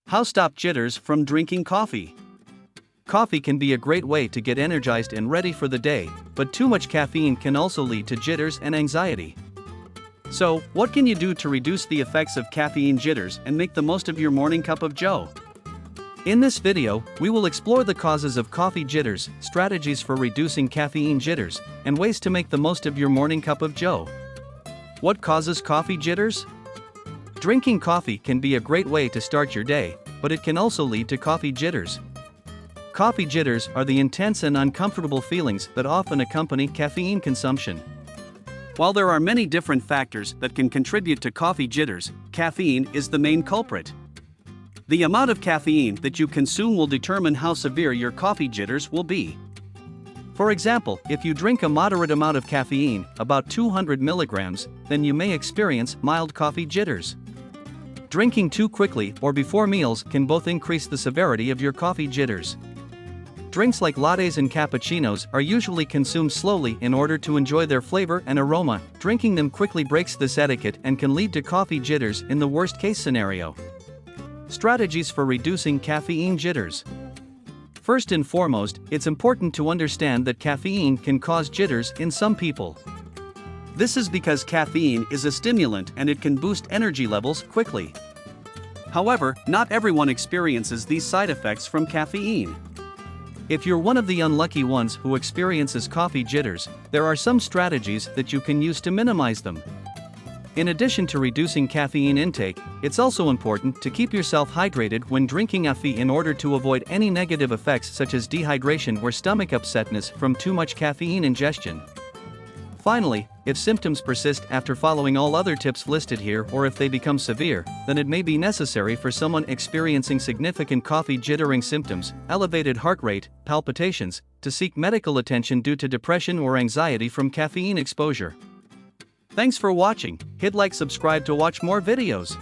How stop jitters from drinking coffee? Coffee can be a great way to get energized and ready for the day, but too much caffeine can also lead to jitters and anxiety. So, what can you do to reduce the effects of caffeine jitters and make the most of your morning cup of joe? In this video, we will explore the causes of coffee jitters, strategies for reducing caffeine jitters, and ways to make the most of your morning cup of joe. What causes coffee jitters? Drinking coffee can be a great way to start your day, but it can also lead to coffee jitters. Coffee jitters are the intense and uncomfortable feelings that often accompany caffeine consumption. While there are many different factors that can contribute to coffee jitters, caffeine is the main culprit. The amount of caffeine that you consume will determine how severe your coffee jitters will be. For example, if you drink a moderate amount of caffeine, about 200 milligrams, then you may experience mild coffee jitters. Drinking too quickly or before meals can both increase the severity of your coffee jitters. Drinks like lattes and cappuccinos are usually consumed slowly in order to enjoy their flavor and aroma. Drinking them quickly breaks this etiquette and can lead to coffee jitters in the worst-case scenario. Strategies for reducing caffeine jitters. First and foremost, it's important to understand that caffeine can cause jitters in some people. This is because caffeine is a stimulant and it can boost energy levels quickly. However, not everyone experiences these side effects from caffeine. If you're one of the unlucky ones who experiences coffee jitters, there are some strategies that you can use to minimize them. In addition to reducing caffeine intake, it's also important to keep yourself hydrated when drinking coffee in order to avoid any negative effects such as dehydration or stomach upsetness from too much caffeine ingestion. Finally, if symptoms persist after following all other tips listed here or if they become severe, then it may be necessary for someone experiencing significant coffee jittering symptoms, elevated heart rate, palpitations, to seek medical attention due to depression or anxiety from caffeine exposure. Thanks for watching. Hit like, subscribe to watch more videos.